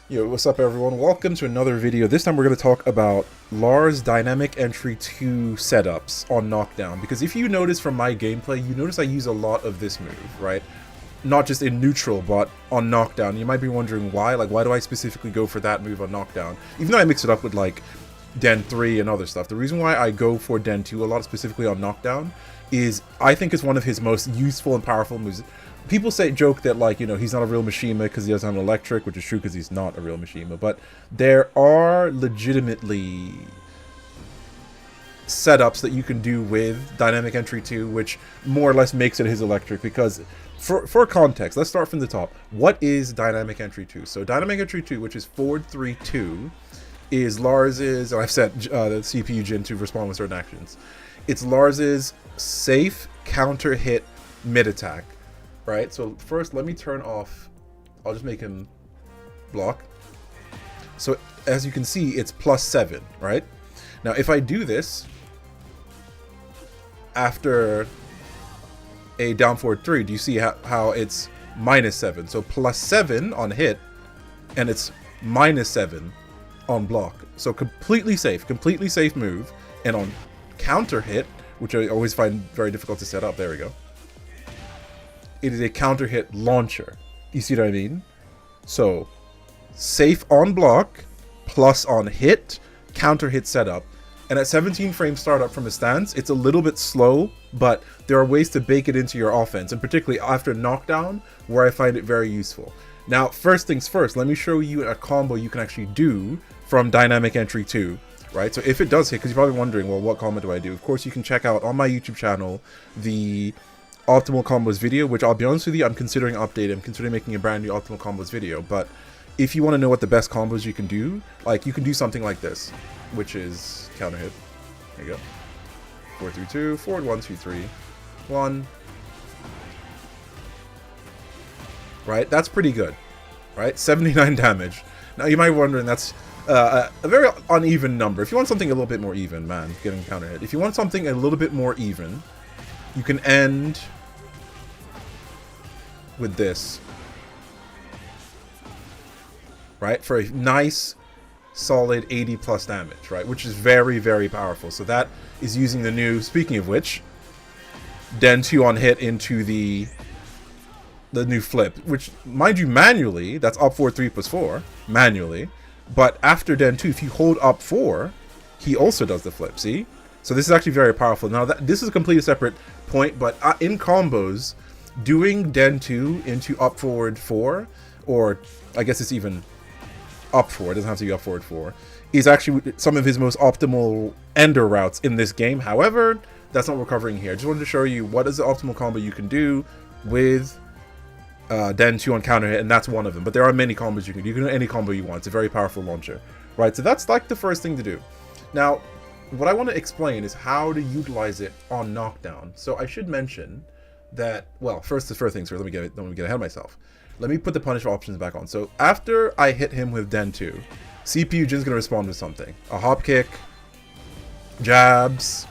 Yo, what's up everyone? Welcome to another video. This time we're going to talk about Lars Dynamic Entry 2 setups on Knockdown. Because if you notice from my gameplay, you notice I use a lot of this move, right? Not just in neutral, but on Knockdown. You might be wondering why. Like, why do I specifically go for that move on Knockdown? Even though I mix it up with, like, Den 3 and other stuff. The reason why I go for Den 2 a lot, specifically on Knockdown, is I think it's one of his most useful and powerful moves. People joke that, like, you know, he's not a real Mishima because he doesn't have an electric, which is true because he's not a real Mishima, but there are legitimately setups that you can do with Dynamic Entry 2, which more or less makes it his electric, because for context, let's start from the top. What is Dynamic Entry 2? So Dynamic Entry 2, which is forward 3-2, is Lars's, I've set the CPU gen to respond with certain actions. It's Lars's safe counter hit mid attack. Right, so first let me turn off, I'll just make him block. So as you can see, it's +7, right? Now if I do this after a down forward 3, do you see how it's -7? So +7 on hit, and it's -7 on block. So completely safe move. And on counter hit, which I always find very difficult to set up, there we go. It is a counter hit launcher. You see what I mean? So safe on block, plus on hit, counter hit setup. And at 17 frames startup from a stance, it's a little bit slow, but there are ways to bake it into your offense, and particularly after Knockdown, where I find it very useful. Now, first things first, let me show you a combo you can actually do from Dynamic Entry 2. Right, so if it does hit, because you're probably wondering, well, what combo do I do? Of course, you can check out on my YouTube channel the optimal combos video, which I'll be honest with you, I'm considering updating. I'm considering making a brand new optimal combos video. But if you want to know what the best combos you can do, like, you can do something like this, which is counter hit. There you go. 4-3-2, forward 1-2-3, 1. Right, that's pretty good. Right, 79 damage. Now you might be wondering, that's a very uneven number. If you want something a little bit more even, man, getting counter hit. If you want something a little bit more even, you can end with this, right, for a nice solid 80 plus damage, right, which is very, very powerful. So that is using the new, speaking of which, Den 2 on hit into the new flip, which, mind you, manually, that's up 4 3 plus 4 manually, but after Den 2, if you hold up 4, he also does the flip. See, so this is actually very powerful. Now this is a completely separate point, but in combos, doing Den 2 into up forward 4, or I guess it's even up 4, it doesn't have to be up forward 4, is actually some of his most optimal ender routes in this game. However, that's not what we're covering here. I just wanted to show you what is the optimal combo you can do with Den 2 on counter hit, and that's one of them. But there are many combos you can do. You can do any combo you want. It's a very powerful launcher, right? So that's like the first thing to do. Now, what I want to explain is how to utilize it on Knockdown. So I should mention that, well, first things first, let me get ahead of myself. Let me put the punish options back on. So after I hit him with Den 2, CPU Jin's going to respond with something. A hop kick, jabs,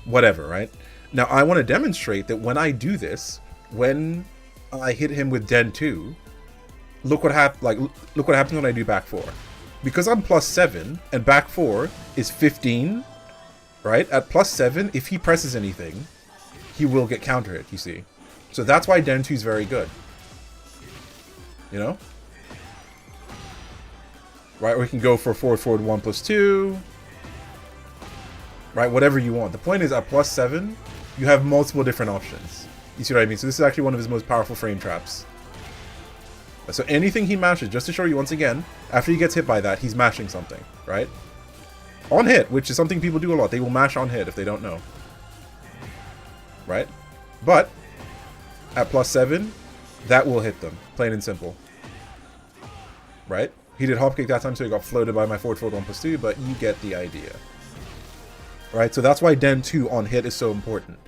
whatever, right? Now I want to demonstrate that when I do this, when I hit him with Den 2, look what happens when I do back 4. Because I'm +7 and back 4 is 15, right? At +7, if he presses anything, he will get counter hit, you see. So that's why Den 2 is very good. You know? Right, or we can go for forward 1 plus 2. Right, whatever you want. The point is, at +7, you have multiple different options. You see what I mean? So this is actually one of his most powerful frame traps. So anything he mashes, just to show you once again, after he gets hit by that, he's mashing something, right? On hit, which is something people do a lot. They will mash on hit if they don't know. Right? But at +7, that will hit them, plain and simple. Right? He did hop kick that time, so he got floated by my forward 1 plus 2, but you get the idea. Right? So that's why Den 2 on hit is so important.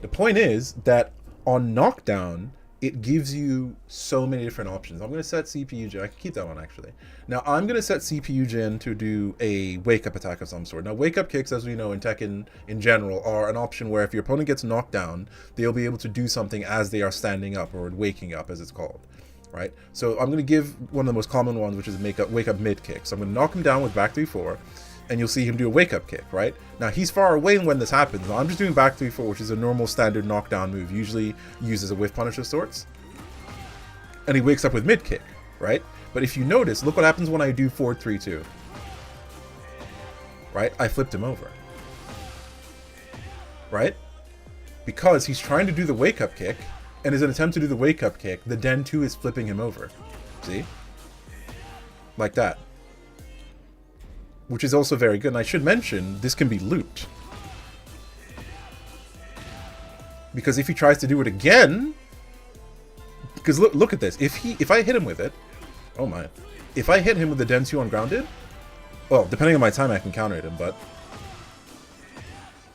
The point is that on Knockdown, it gives you so many different options. I'm going to set CPU gen. I can keep that one, actually. Now, I'm going to set CPU gen to do a wake-up attack of some sort. Now, wake-up kicks, as we know in Tekken in general, are an option where if your opponent gets knocked down, they'll be able to do something as they are standing up, or waking up, as it's called. right? So I'm going to give one of the most common ones, which is a wake up mid kick. So I'm going to knock him down with back 3-4, and you'll see him do a wake up kick, right? Now he's far away when this happens. Now I'm just doing back 3-4, which is a normal standard knockdown move, usually used as a whiff punish of sorts. And he wakes up with mid kick, right? But if you notice, look what happens when I do 4-3-2. Right? I flipped him over. Right? Because he's trying to do the wake up kick, and as an attempt to do the wake up kick, the Den 2 is flipping him over. See? Like that. Which is also very good. And I should mention, this can be looped. Because if he tries to do it again, because look at this. If I hit him with it, oh my. If I hit him with the Den 2 ungrounded, well, depending on my time, I can counter hit him, but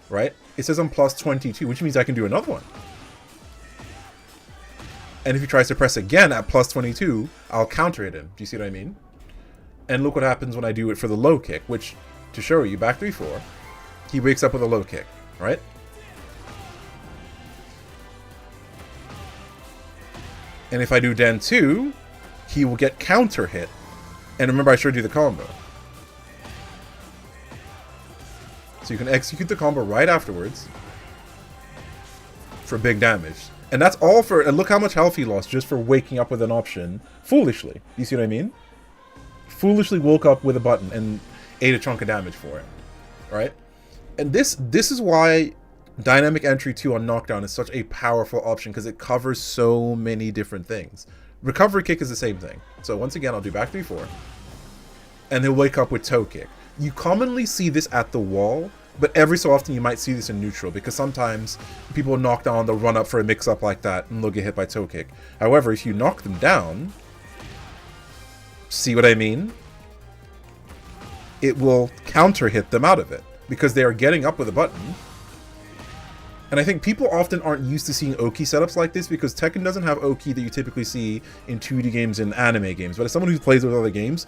right? It says I'm plus 22, which means I can do another one. And if he tries to press again at plus 22, I'll counter hit him. Do you see what I mean? And look what happens when I do it for the low kick, which, to show you, back 3-4, he wakes up with a low kick, right? And if I do Den 2, he will get counter hit. And remember, I showed you the combo. So you can execute the combo right afterwards for big damage. And that's all for, and look how much health he lost just for waking up with an option foolishly. You see what I mean? Foolishly woke up with a button and ate a chunk of damage for it. Right? And this is why Dynamic Entry 2 on Knockdown is such a powerful option, because it covers so many different things. Recovery kick is the same thing. So once again, I'll do back 3-4. And he'll wake up with toe kick. You commonly see this at the wall, but every so often you might see this in neutral, because sometimes people knock down, they'll run up for a mix-up like that, and they'll get hit by toe kick. However, if you knock them down, see what I mean? It will counter-hit them out of it, because they are getting up with a button. And I think people often aren't used to seeing Oki setups like this, because Tekken doesn't have Oki that you typically see in 2D games and anime games. But as someone who plays with other games,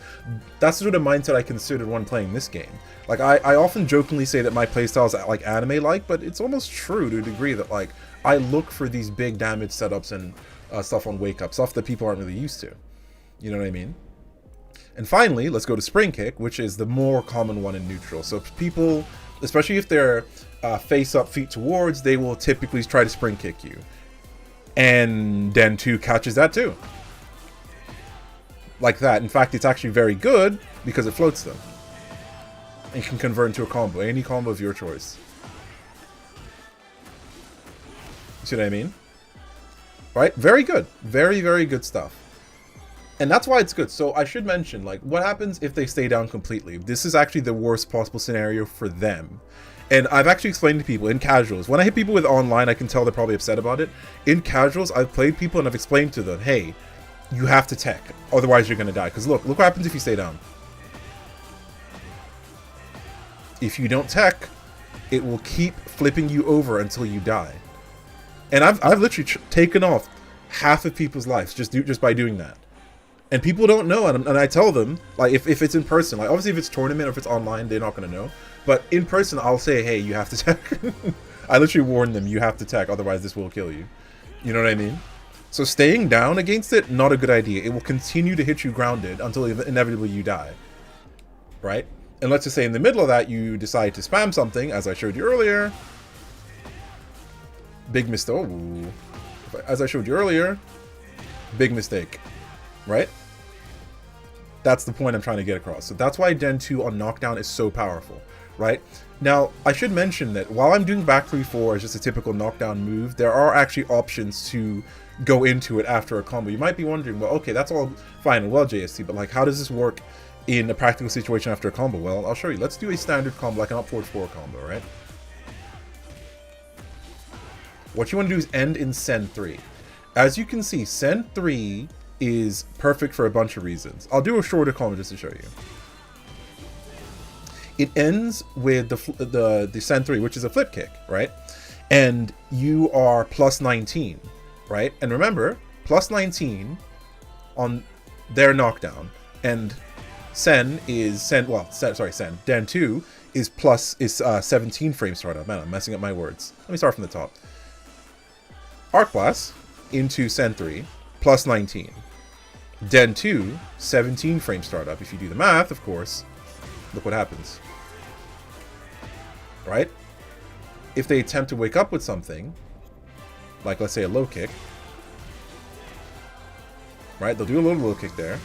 that's the sort of mindset I considered when playing this game. Like, I often jokingly say that my playstyle is like anime-like, but it's almost true to a degree that, like, I look for these big damage setups and stuff on Wake Up, stuff that people aren't really used to. You know what I mean? And finally, let's go to Spring Kick, which is the more common one in neutral. So people, especially if they're face up, feet towards, they will typically try to spring kick you. And Den 2 catches that too. Like that. In fact, it's actually very good because it floats them. And you can convert into a combo. Any combo of your choice. You see what I mean? Right? Very good. Very, very good stuff. And that's why it's good. So I should mention, like, what happens if they stay down completely? This is actually the worst possible scenario for them. And I've actually explained to people in casuals. When I hit people with online, I can tell they're probably upset about it. In casuals, I've played people and I've explained to them, hey, you have to tech, otherwise you're going to die. Because look what happens if you stay down. If you don't tech, it will keep flipping you over until you die. And I've literally taken off half of people's lives just by doing that. And people don't know, and I tell them, like, if it's in person, like, obviously if it's tournament or if it's online, they're not going to know. But in person, I'll say, hey, you have to tech. I literally warn them, you have to tech, otherwise this will kill you. You know what I mean? So staying down against it, not a good idea. It will continue to hit you grounded until inevitably you die. Right? And let's just say in the middle of that, you decide to spam something, as I showed you earlier. Big mistake. Oh. As I showed you earlier, big mistake. Right? That's the point I'm trying to get across. So that's why Den 2 on Knockdown is so powerful. Right? Now, I should mention that while I'm doing back 3-4 as just a typical knockdown move, there are actually options to go into it after a combo. You might be wondering, well, okay, that's all fine and well, JST, but like, how does this work in a practical situation after a combo? Well, I'll show you. Let's do a standard combo, like an up forward 4 combo, right? What you want to do is end in Send 3. As you can see, Send 3 is perfect for a bunch of reasons. I'll do a shorter combo just to show you. It ends with the Send 3, which is a flip kick, right? And you are plus 19, right? And remember, plus 19 on their knockdown, and Sen is Sen. Den 2 is 17 frames startup. Man, I'm messing up my words. Let me start from the top. Arc Blast into Sen 3 plus 19. Den 2, 17 frame startup. If you do the math, of course, look what happens. Right? If they attempt to wake up with something, like let's say a low kick, right? They'll do a little low kick there.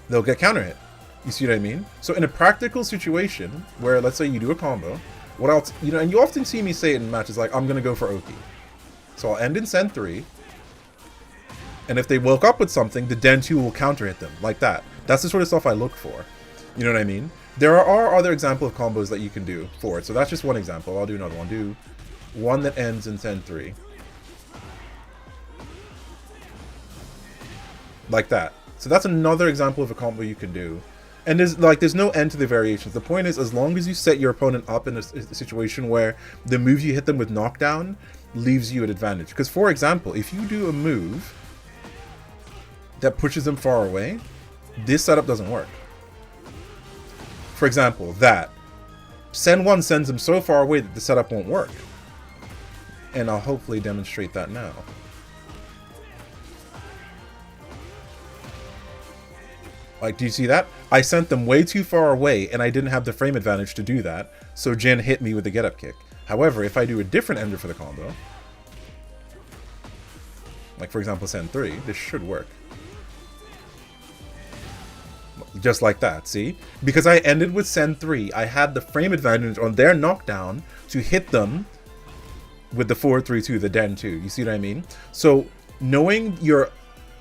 They'll get counter hit. You see what I mean? So in a practical situation where let's say you do a combo, what else, you know, and you often see me say it in matches like, I'm going to go for Oki. So I'll end in Sen 3. And if they woke up with something, the Den 2 will counter hit them like that. That's the sort of stuff I look for. You know what I mean? There are other examples of combos that you can do for it. So that's just one example. I'll do another one. Do one that ends in Sen 3. Like that. So that's another example of a combo you can do. And there's no end to the variations. The point is, as long as you set your opponent up in a situation where the move you hit them with knockdown leaves you an advantage. Because for example, if you do a move that pushes them far away, this setup doesn't work. For example, that. Sen 1 sends them so far away that the setup won't work. And I'll hopefully demonstrate that now. Like, do you see that? I sent them way too far away, and I didn't have the frame advantage to do that, so Jin hit me with the get-up kick. However, if I do a different ender for the combo, like for example Sen 3, this should work. Just like that, see? Because I ended with Sen 3, I had the frame advantage on their knockdown to hit them with the 4-3-2, the Den 2. You see what I mean? So, knowing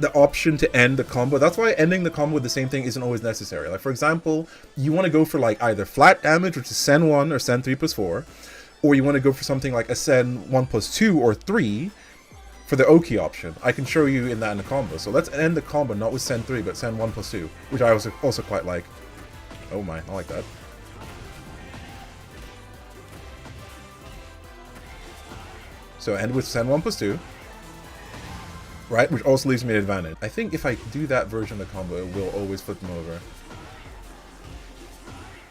the option to end the combo, that's why ending the combo with the same thing isn't always necessary. Like for example, you want to go for like either flat damage, which is Sen 1 or Sen 3 plus 4, or you want to go for something like a Sen 1 plus 2 or 3 for the Oki option. I can show you in the combo. So let's end the combo not with Sen 3 but Sen 1 plus 2, which I also quite like. Oh my, I like that. So end with Sen 1 plus 2. Right, which also leaves me an advantage. I think if I do that version of the combo, it will always flip them over.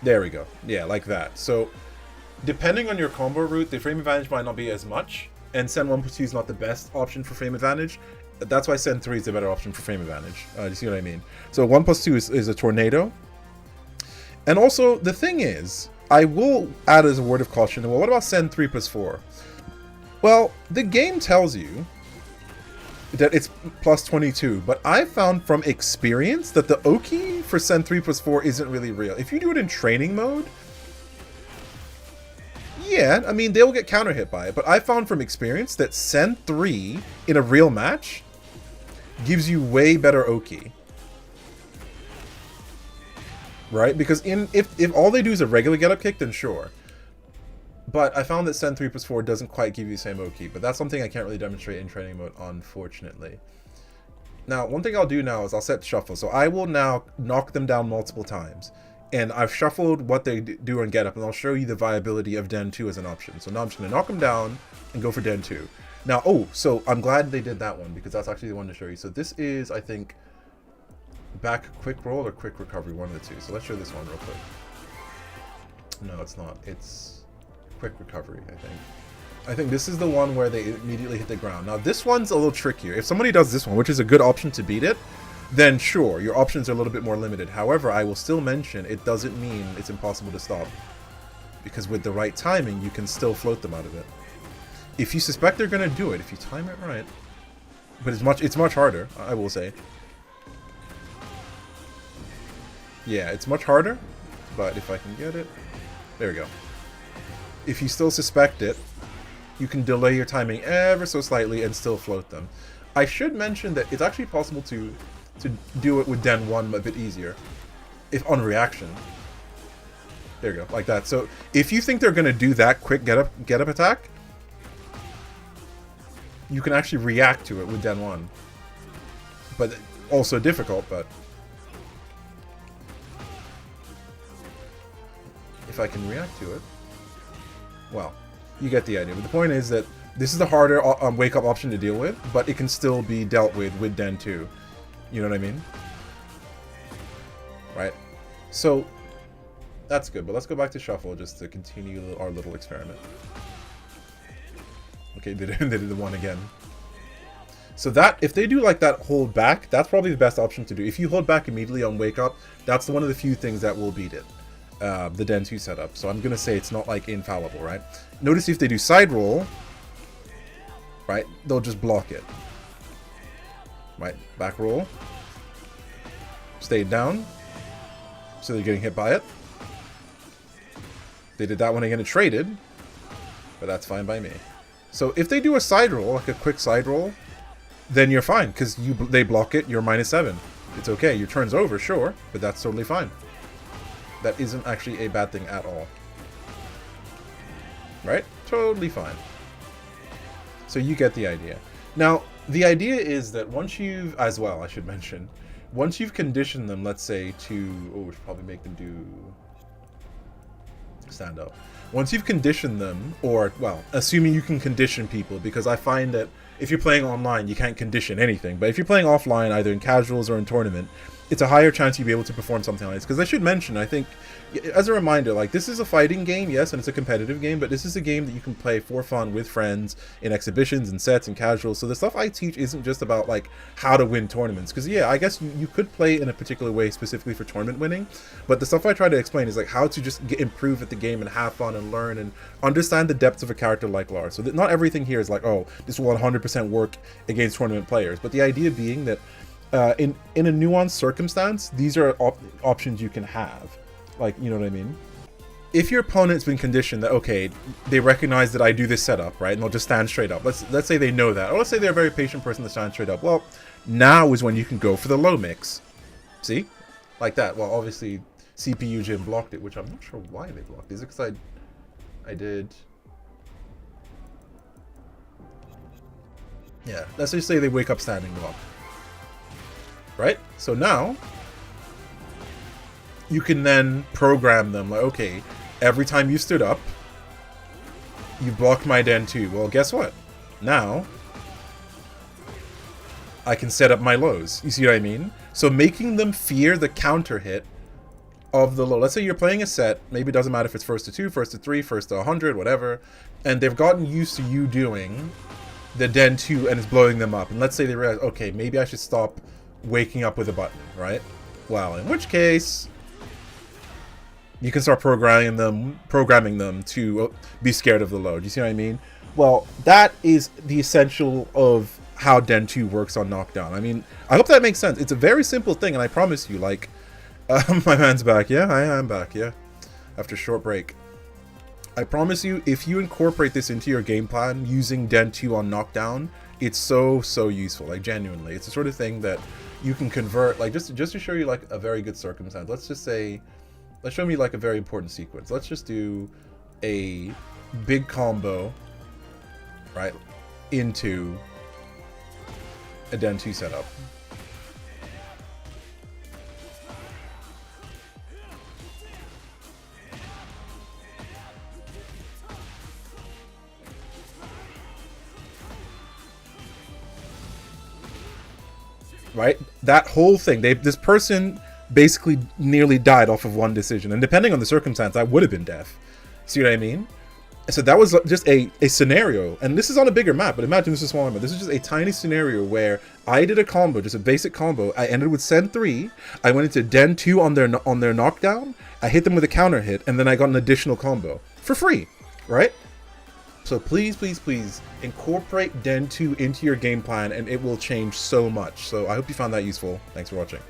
There we go. Yeah, like that. So, depending on your combo route, the frame advantage might not be as much, and Sen 1 plus 2 is not the best option for frame advantage. That's why Sen 3 is the better option for frame advantage. Do you see what I mean? So 1 plus 2 is a tornado. And also, the thing is, I will add as a word of caution, well, what about Sen 3 plus 4? Well, the game tells you that it's plus 22, but I found from experience that the Oki for Sen 3 plus 4 isn't really real. If you do it in training mode, yeah, I mean, they'll get counter hit by it, but I found from experience that Sen 3 in a real match gives you way better Oki. Right? Because if all they do is a regular get-up kick, then sure. But I found that Sen 3 plus 4 doesn't quite give you the same Oki, but that's something I can't really demonstrate in training mode, unfortunately. Now, one thing I'll do now is I'll set shuffle. So I will now knock them down multiple times. And I've shuffled what they do on get up, and I'll show you the viability of Den 2 as an option. So now I'm just going to knock them down and go for Den 2. Now, so I'm glad they did that one, because that's actually the one to show you. So this is, I think, back quick roll or quick recovery, one of the two. So let's show this one real quick. No, it's not. It's quick recovery, I think. I think this is the one where they immediately hit the ground. Now this one's a little trickier. If somebody does this one, which is a good option to beat it, then sure, your options are a little bit more limited. However, I will still mention it doesn't mean it's impossible to stop, because with the right timing, you can still float them out of it. If you suspect they're going to do it, if you time it right, but it's much harder, I will say. Yeah, it's much harder, but if I can get it, there we go. If you still suspect it, you can delay your timing ever so slightly and still float them. I should mention that it's actually possible to do it with Den 1 a bit easier, if on reaction. There you go, like that. So if you think they're going to do that quick get up attack, you can actually react to it with Den 1. But also difficult, but if I can react to it, well, you get the idea. But the point is that this is the harder wake-up option to deal with, but it can still be dealt with Den 2. You know what I mean? Right? So, that's good. But let's go back to Shuffle just to continue our little experiment. Okay, they did the one again. So that, if they do like that hold back, that's probably the best option to do. If you hold back immediately on wake up, that's one of the few things that will beat it. The Den 2 setup. So I'm gonna say it's not like infallible, right? Notice if they do side roll, right, they'll just block it. Right, back roll. Stay down. So they're getting hit by it. They did that one again, it traded. But that's fine by me. So if they do a side roll, like a quick side roll, then you're fine, because they block it, you're -7. It's okay, your turn's over, sure, but that's totally fine. That isn't actually a bad thing at all. Right? Totally fine. So you get the idea. Now, the idea is that once you've, as well, I should mention, once you've conditioned them, let's say, to, oh, we should probably make them do stand up. Once you've conditioned them, or, well, assuming you can condition people, because I find that if you're playing online, you can't condition anything. But if you're playing offline, either in casuals or in tournament, it's a higher chance you'll be able to perform something like this. Because I should mention, I think, as a reminder, like, this is a fighting game, yes, and it's a competitive game, but this is a game that you can play for fun with friends in exhibitions and sets and casuals. So the stuff I teach isn't just about, like, how to win tournaments. Because, yeah, I guess you could play in a particular way specifically for tournament winning, but the stuff I try to explain is, like, how to just improve at the game and have fun and learn and understand the depths of a character like Lars. So that not everything here is like, oh, this will 100% work against tournament players. But the idea being that in a nuanced circumstance, these are options you can have. Like, you know what I mean? If your opponent's been conditioned that, okay, they recognize that I do this setup, right, and they'll just stand straight up. Let's say they know that, or let's say they're a very patient person that stands straight up. Well, now is when you can go for the low mix. See? Like that. Well, obviously, CPU Jim blocked it, which I'm not sure why they blocked. Is it because I did... Yeah, let's just say they wake up standing block. Right? So now, you can then program them, like, okay, every time you stood up, you blocked my Den 2. Well, guess what? Now, I can set up my lows. You see what I mean? So making them fear the counter hit of the low. Let's say you're playing a set, maybe it doesn't matter if it's first to 2, first to 3, first to 100, whatever, and they've gotten used to you doing the Den 2 and it's blowing them up. And let's say they realize, okay, maybe I should stop waking up with a button, right? Well, in which case, you can start programming them to be scared of the load. You see what I mean? Well, that is the essential of how Den 2 works on Knockdown. I mean, I hope that makes sense. It's a very simple thing, and I promise you, like, my man's back. Yeah, I am back, yeah. After a short break. I promise you, if you incorporate this into your game plan using Den 2 on Knockdown, it's so useful, like, genuinely. It's the sort of thing that you can convert, like, just to show you, like, a very good circumstance. Let's just say, let's show me, like, a very important sequence. Let's just do a big combo, right, into a Den 2 setup. Right? That whole thing, this person basically nearly died off of one decision. And depending on the circumstance, I would have been deaf. See what I mean? So that was just a scenario. And this is on a bigger map, but imagine this is a smaller map. This is just a tiny scenario where I did a combo, just a basic combo. I ended with Sen 3. I went into Den 2 on their knockdown. I hit them with a counter hit, and then I got an additional combo. For free, right? So please, please, please incorporate Den 2 into your game plan, and it will change so much. So I hope you found that useful. Thanks for watching.